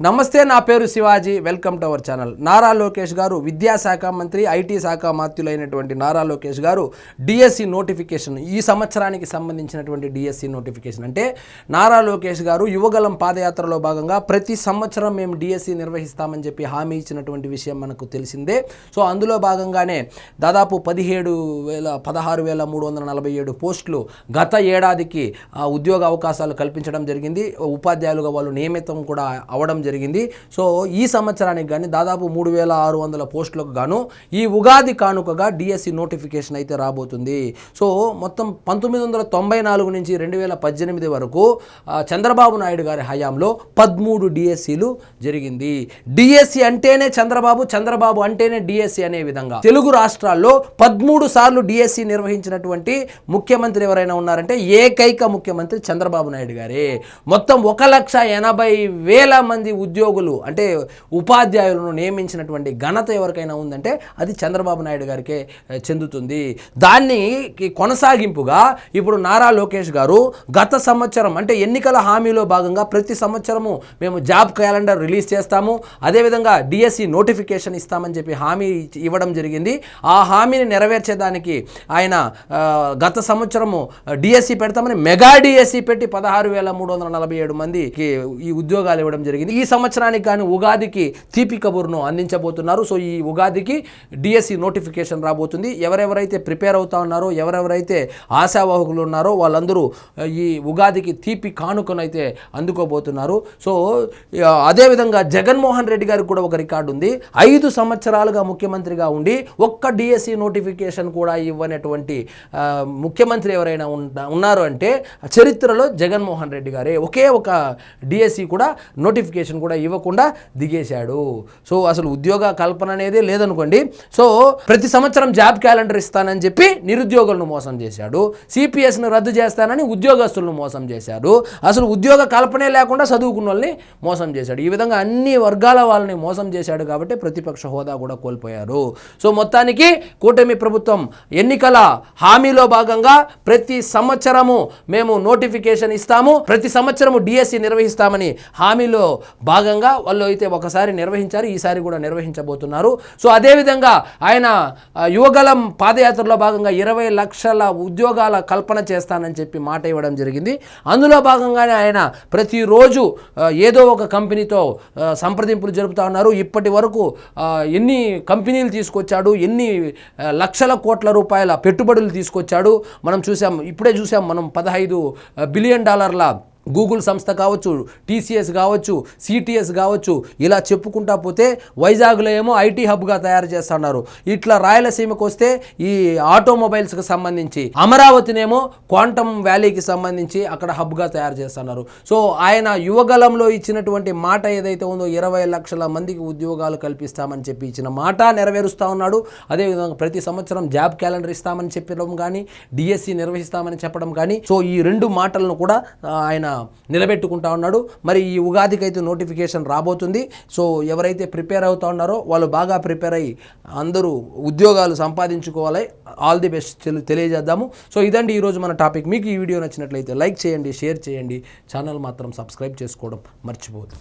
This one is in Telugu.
నమస్తే, నా పేరు Shivaji. Welcome to our channel. Nara Lokesh గారు విద్యాశాఖ మంత్రి, ఐటీ శాఖ మంత్రులైనటువంటి నారా లోకేష్ గారు డిఎస్సి నోటిఫికేషన్, ఈ సంవత్సరానికి సంబంధించినటువంటి డిఎస్సి నోటిఫికేషన్ అంటే నారా లోకేష్ గారు యువగలం పాదయాత్రలో భాగంగా ప్రతి సంవత్సరం మేము డిఎస్సి నిర్వహిస్తామని చెప్పి హామీ ఇచ్చినటువంటి విషయం మనకు తెలిసిందే. సో అందులో భాగంగానే దాదాపు 16,347 పోస్టులు గత ఏడాదికి ఉద్యోగ అవకాశాలు కల్పించడం జరిగింది. ఉపాధ్యాయులుగా వాళ్ళు నియమితం కూడా అవడం జరిగింది. సో ఈ సంవత్సరానికి కానీ దాదాపు 3,600 పోస్టులకు గాను ఈ ఉగాది కానుకగా డిఎస్సి నోటిఫికేషన్ అయితే రాబోతుంది. సో మొత్తం 1994 నుంచి 2018 వరకు చంద్రబాబు నాయుడు గారి హయాంలో 13 డిఎస్సీలు జరిగింది. డిఎస్సి అంటేనే చంద్రబాబు, చంద్రబాబు అంటేనే డిఎస్సి అనే విధంగా తెలుగు రాష్ట్రాల్లో 13 సార్లు డిఎస్సి నిర్వహించినటువంటి ముఖ్యమంత్రి ఎవరైనా ఉన్నారంటే ఏకైక ముఖ్యమంత్రి చంద్రబాబు నాయుడు గారే. మొత్తం 1,80,000 మంది ఉద్యోగులు అంటే ఉపాధ్యాయులను నియమించినటువంటి ఘనత ఎవరికైనా ఉందంటే అది చంద్రబాబు నాయుడు గారికే చెందుతుంది. దాన్ని కొనసాగింపుగా ఇప్పుడు నారా లోకేష్ గారు గత సంవత్సరం అంటే ఎన్నికల హామీలో భాగంగా ప్రతి సంవత్సరము మేము జాబ్ క్యాలెండర్ రిలీజ్ చేస్తాము, అదేవిధంగా డిఎస్సి నోటిఫికేషన్ ఇస్తామని చెప్పి హామీ ఇవ్వడం జరిగింది. ఆ హామీని నెరవేర్చేదానికి ఆయన గత సంవత్సరము డిఎస్సి పెడతామని మెగా డిఎస్సి పెట్టి 16,347 మందికి ఈ ఉద్యోగాలు ఇవ్వడం జరిగింది. ఈ సంవత్సరానికి కానీ ఉగాదికి తీపి కబుర్ను అందించబోతున్నారు. సో ఈ ఉగాదికి డిఎస్సి నోటిఫికేషన్ రాబోతుంది. ఎవరెవరైతే ప్రిపేర్ అవుతా ఉన్నారో, ఎవరెవరైతే ఆశావాహకులు ఉన్నారో వాళ్ళందరూ ఈ ఉగాదికి తీపి కానుకనైతే అందుకోబోతున్నారు. సో అదేవిధంగా జగన్మోహన్ రెడ్డి గారికి కూడా ఒక రికార్డు ఉంది. 5 సంవత్సరాలుగా ముఖ్యమంత్రిగా ఉండి ఒక్క డిఎస్సి నోటిఫికేషన్ కూడా ఇవ్వనటువంటి ముఖ్యమంత్రి ఎవరైనా ఉన్నారు అంటే చరిత్రలో జగన్మోహన్ రెడ్డి గారే. ఒకే ఒక డిఎస్సి కూడా నోటిఫికేషన్ కూడా ఇవ్వకుండా దిగేశాడు. సో అసలు ఉద్యోగ కల్పన అనేదే లేదనుకోండి. సో ప్రతి సంవత్సరం జాబ్ క్యాలెండర్ ఇస్తానని చెప్పి నిరుద్యోగులను మోసం చేశాడు. సిపిఎస్ను రద్దు చేస్తానని ఉద్యోగస్తులను మోసం చేశాడు. అసలు ఉద్యోగ కల్పనే లేకుండా చదువుకున్న వాళ్ళని మోసం చేశాడు. ఈ విధంగా అన్ని వర్గాల వాళ్ళని మోసం చేశాడు కాబట్టి ప్రతిపక్ష హోదా కూడా కోల్పోయారు. సో మొత్తానికి కూటమి ప్రభుత్వం ఎన్నికల హామీలో భాగంగా ప్రతి సంవత్సరము మేము నోటిఫికేషన్ ఇస్తాము, ప్రతి సంవత్సరము డిఎస్సి నిర్వహిస్తామని హామీలో భాగంగా వాళ్ళు అయితే ఒకసారి నిర్వహించారు, ఈసారి కూడా నిర్వహించబోతున్నారు. సో అదేవిధంగా ఆయన యువగలం పాదయాత్రలో భాగంగా 20 లక్షల ఉద్యోగాల కల్పన చేస్తానని చెప్పి మాట ఇవ్వడం జరిగింది. అందులో భాగంగానే ఆయన ప్రతిరోజు ఏదో ఒక కంపెనీతో సంప్రదింపులు జరుపుతూ ఉన్నారు. ఇప్పటి వరకు ఎన్ని కంపెనీలు తీసుకొచ్చాడు, ఎన్ని లక్షల కోట్ల రూపాయల పెట్టుబడులు తీసుకొచ్చాడు మనం చూసాం. ఇప్పుడే చూసాం మనం $15 బిలియన్ గూగుల్ సంస్థ కావచ్చు, టీసీఎస్ కావచ్చు, సిటిఎస్ కావచ్చు, ఇలా చెప్పుకుంటా పోతే వైజాగ్లో ఏమో ఐటీ హబ్గా తయారు చేస్తున్నారు. ఇట్లా రాయలసీమకు వస్తే ఈ ఆటోమొబైల్స్కి సంబంధించి, అమరావతినేమో క్వాంటమ్ వ్యాలీకి సంబంధించి అక్కడ హబ్గా తయారు చేస్తున్నారు. సో ఆయన యువగలంలో ఇచ్చినటువంటి మాట ఏదైతే ఉందో 20 లక్షల మందికి ఉద్యోగాలు కల్పిస్తామని చెప్పి ఇచ్చిన మాట నెరవేరుస్తూ ఉన్నాడు. అదేవిధంగా ప్రతి సంవత్సరం జాబ్ క్యాలెండర్ ఇస్తామని చెప్పడం కానీ, డిఎస్సి నిర్వహిస్తామని చెప్పడం కానీ, సో ఈ 2 మాటలను కూడా ఆయన నిలబెట్టుకుంటా ఉన్నాడు. మరి ఈ ఉగాదికి అయితే నోటిఫికేషన్ రాబోతుంది. సో ఎవరైతే ప్రిపేర్ అవుతా ఉన్నారో వాళ్ళు బాగా ప్రిపేర్ అయ్యి అందరూ ఉద్యోగాలు సంపాదించుకోవాలి. ఆల్ ది బెస్ట్ తెలియజేద్దాము. సో ఇదండి ఈరోజు మన టాపిక్. మీకు ఈ వీడియో నచ్చినట్లయితే లైక్ చేయండి, షేర్ చేయండి, ఛానల్ మాత్రం సబ్స్క్రైబ్ చేసుకోవడం మర్చిపోవద్దు.